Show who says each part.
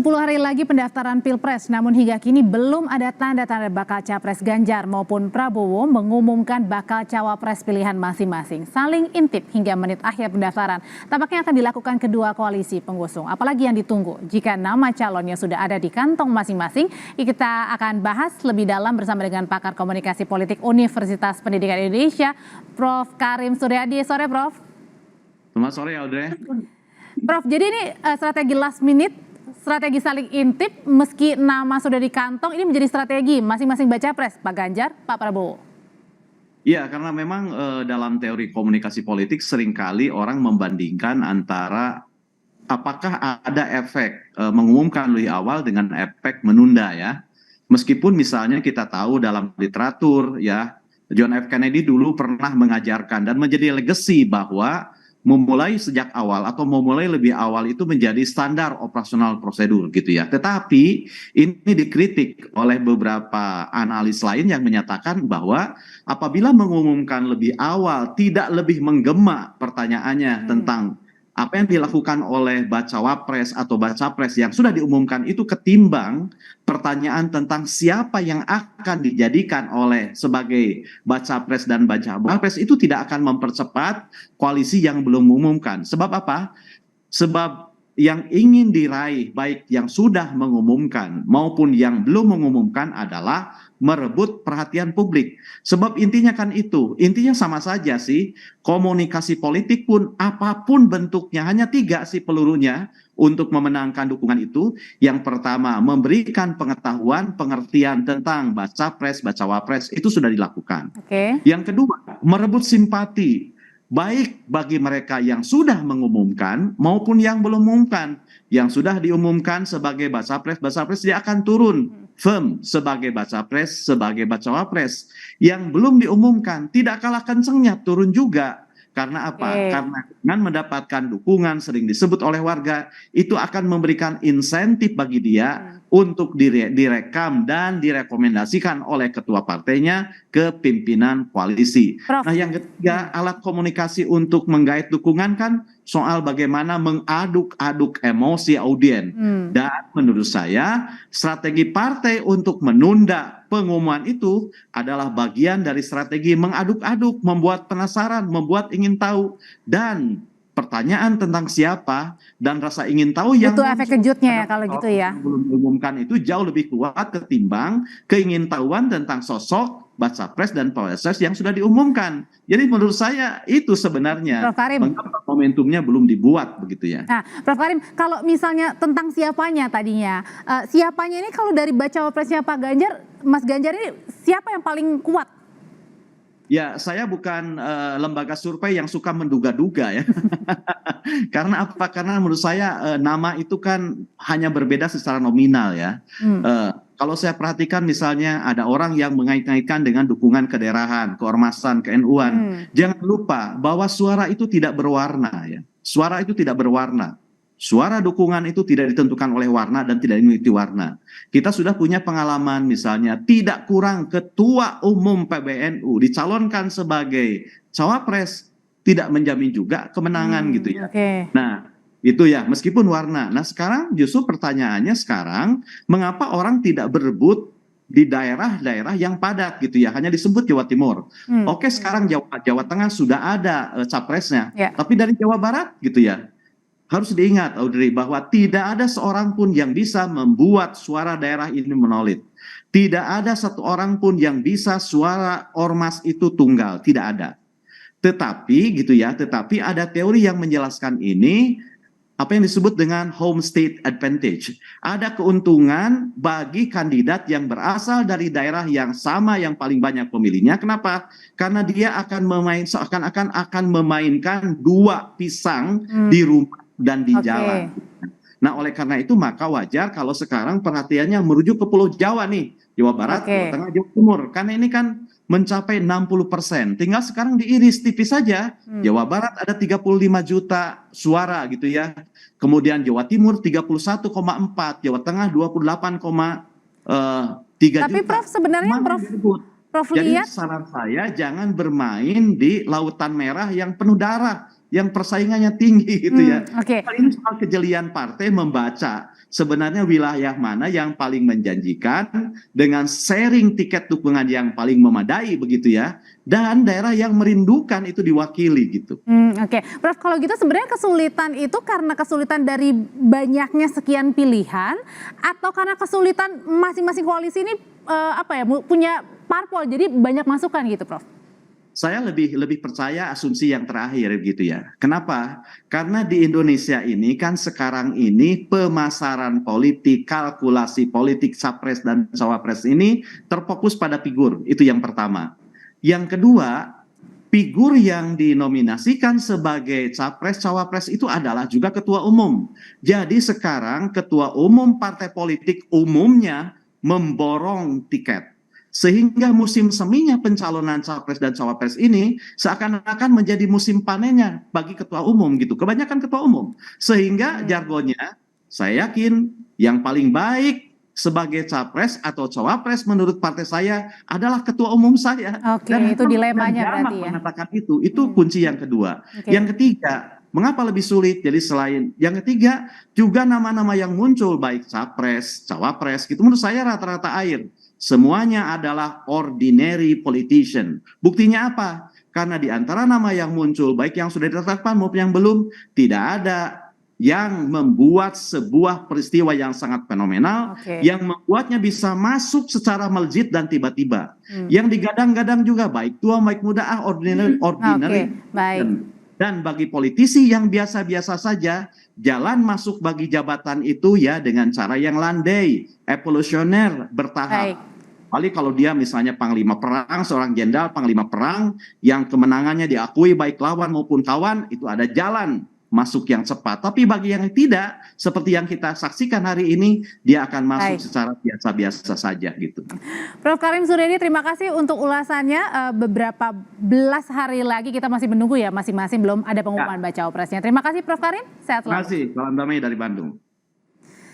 Speaker 1: 10 hari lagi pendaftaran Pilpres, namun hingga kini belum ada tanda-tanda bakal capres Ganjar maupun Prabowo mengumumkan bakal cawapres pilihan masing-masing. Saling intip hingga menit akhir pendaftaran. Tampaknya akan dilakukan kedua koalisi pengusung. Apalagi yang ditunggu jika nama calonnya sudah ada di kantong masing-masing. Kita akan bahas lebih dalam bersama dengan pakar komunikasi politik Universitas Pendidikan Indonesia, Prof. Karim Suryadi. Sore, Prof.
Speaker 2: Selamat sore, Audrey.
Speaker 1: Prof, jadi ini strategi last minute, strategi saling intip meski nama sudah di kantong, ini menjadi strategi masing-masing baca pres, Pak Ganjar, Pak Prabowo.
Speaker 2: Iya, karena memang dalam teori komunikasi politik seringkali orang membandingkan antara apakah ada efek mengumumkan lebih awal dengan efek menunda ya. Meskipun misalnya kita tahu dalam literatur ya, John F. Kennedy dulu pernah mengajarkan dan menjadi legacy bahwa memulai sejak awal atau memulai lebih awal itu menjadi standar operasional prosedur gitu ya. Tetapi ini dikritik oleh beberapa analis lain yang menyatakan bahwa apabila mengumumkan lebih awal tidak lebih menggema pertanyaannya tentang apa yang dilakukan oleh bacawapres atau bacapres yang sudah diumumkan itu ketimbang pertanyaan tentang siapa yang akan dijadikan oleh sebagai bacapres dan bacawapres itu tidak akan mempercepat koalisi yang belum mengumumkan. Sebab apa? Sebab yang ingin diraih baik yang sudah mengumumkan maupun yang belum mengumumkan adalah merebut perhatian publik. Sebab intinya kan itu, intinya sama saja sih, komunikasi politik pun apapun bentuknya, hanya 3 sih pelurunya untuk memenangkan dukungan itu. Yang pertama, memberikan pengetahuan, pengertian tentang baca pres, bacawapres, itu sudah dilakukan. Yang kedua, merebut simpati, baik bagi mereka yang sudah mengumumkan maupun yang belum mengumumkan. Yang sudah diumumkan sebagai bacapres, dia akan turun firm sebagai bacapres, sebagai bacawapres. Yang belum diumumkan tidak kalah kencengnya turun juga. Karena apa? Karena dengan mendapatkan dukungan sering disebut oleh warga, itu akan memberikan insentif bagi dia untuk direkam dan direkomendasikan oleh ketua partainya ke pimpinan koalisi. Nah, yang ketiga, alat komunikasi untuk menggait dukungan kan soal bagaimana mengaduk-aduk emosi audien. Dan menurut saya, strategi partai untuk menunda pengumuman itu adalah bagian dari strategi mengaduk-aduk, membuat penasaran, membuat ingin tahu, dan pertanyaan tentang siapa dan rasa ingin tahu yang
Speaker 1: itu efek kejutnya ya kalau gitu ya.
Speaker 2: Belum diumumkan itu jauh lebih kuat ketimbang keingintahuan tentang sosok bacapres dan cawapres yang sudah diumumkan. Jadi menurut saya itu sebenarnya mengapa momentumnya belum dibuat begitu ya.
Speaker 1: Nah, Prof. Karim, kalau misalnya tentang siapanya tadinya, siapanya ini kalau dari bacawapresnya Pak Ganjar, Mas Ganjar ini siapa yang paling kuat?
Speaker 2: Ya, saya bukan lembaga survei yang suka menduga-duga ya. Karena apa? Karena menurut saya nama itu kan hanya berbeda secara nominal ya. Kalau saya perhatikan misalnya ada orang yang mengait-ngaitkan dengan dukungan kedaerahan, keormasan, ke-NU-an. Jangan lupa bahwa suara itu tidak berwarna ya. Suara itu tidak berwarna. Suara dukungan itu tidak ditentukan oleh warna dan tidak dimiliki warna. Kita sudah punya pengalaman misalnya tidak kurang ketua umum PBNU dicalonkan sebagai cawapres tidak menjamin juga kemenangan gitu ya. Nah, itu ya meskipun warna. Nah, sekarang justru pertanyaannya sekarang mengapa orang tidak berebut di daerah-daerah yang padat gitu ya, hanya disebut Jawa Timur. Oke, sekarang Jawa Tengah sudah ada capresnya. Tapi dari Jawa Barat gitu ya. Harus diingat Audrey bahwa tidak ada seorang pun yang bisa membuat suara daerah ini monolid. Tidak ada satu orang pun yang bisa suara ormas itu tunggal, tidak ada. Tetapi gitu ya, tetapi ada teori yang menjelaskan ini apa yang disebut dengan home state advantage. Ada keuntungan bagi kandidat yang berasal dari daerah yang sama yang paling banyak pemilihnya. Kenapa? Karena dia akan seakan-akan akan memainkan 2 pisang di rumah dan di jalan. Nah, oleh karena itu maka wajar kalau sekarang perhatiannya merujuk ke Pulau Jawa nih, Jawa Barat, Jawa Tengah, Jawa Timur. Karena ini kan mencapai 60%. Tinggal sekarang diiris tipis saja. Jawa Barat ada 35 juta suara gitu ya. Kemudian Jawa Timur 31,4, Jawa Tengah 28,3 juta.
Speaker 1: Tapi Prof sebenarnya Prof
Speaker 2: Jadi
Speaker 1: lihat,
Speaker 2: saran saya jangan bermain di lautan merah yang penuh darah. yang persaingannya tinggi gitu ya.
Speaker 1: Oke.
Speaker 2: Ini soal kejelian partai membaca sebenarnya wilayah mana yang paling menjanjikan dengan sharing tiket dukungan yang paling memadai begitu ya, dan daerah yang merindukan itu diwakili gitu.
Speaker 1: Oke. Prof, kalau gitu sebenarnya kesulitan itu karena kesulitan dari banyaknya sekian pilihan atau karena kesulitan masing-masing koalisi ini punya parpol jadi banyak masukan gitu, Prof?
Speaker 2: Saya lebih percaya asumsi yang terakhir gitu ya. Kenapa? Karena di Indonesia ini kan sekarang ini pemasaran politik, kalkulasi politik capres dan cawapres ini terfokus pada figur. Itu yang pertama. Yang kedua, figur yang dinominasikan sebagai capres cawapres itu adalah juga ketua umum. Jadi sekarang ketua umum partai politik umumnya memborong tiket. Sehingga musim seminya pencalonan capres dan cawapres ini seakan-akan menjadi musim panennya bagi ketua umum gitu. Kebanyakan ketua umum. Sehingga jargonnya saya yakin yang paling baik sebagai capres atau cawapres menurut partai saya adalah ketua umum saya.
Speaker 1: Oke, dan itu dilemanya berarti ya.
Speaker 2: Mengatakan itu kunci yang kedua. Yang ketiga, mengapa lebih sulit? Jadi selain yang ketiga juga nama-nama yang muncul baik capres, cawapres gitu menurut saya rata-rata air. Semuanya adalah ordinary politician. Buktinya apa? Karena di antara nama yang muncul, baik yang sudah ditetapkan maupun yang belum, tidak ada yang membuat sebuah peristiwa yang sangat fenomenal, yang membuatnya bisa masuk secara melejit dan tiba-tiba. Yang digadang-gadang juga baik tua, baik muda, ordinary. Dan bagi politisi yang biasa-biasa saja, jalan masuk bagi jabatan itu ya dengan cara yang landai, evolusioner, bertahap. Paling kalau dia misalnya panglima perang, seorang jenderal panglima perang yang kemenangannya diakui baik lawan maupun kawan, itu ada jalan masuk yang cepat. Tapi bagi yang tidak, seperti yang kita saksikan hari ini, dia akan masuk secara biasa-biasa saja gitu.
Speaker 1: Prof Karim Suryadi, terima kasih untuk ulasannya. Beberapa belas hari lagi kita masih menunggu ya, masing-masing belum ada pengumuman baca opresnya. Terima kasih Prof Karim, sehat selalu.
Speaker 2: Terima kasih, salam damai dari Bandung.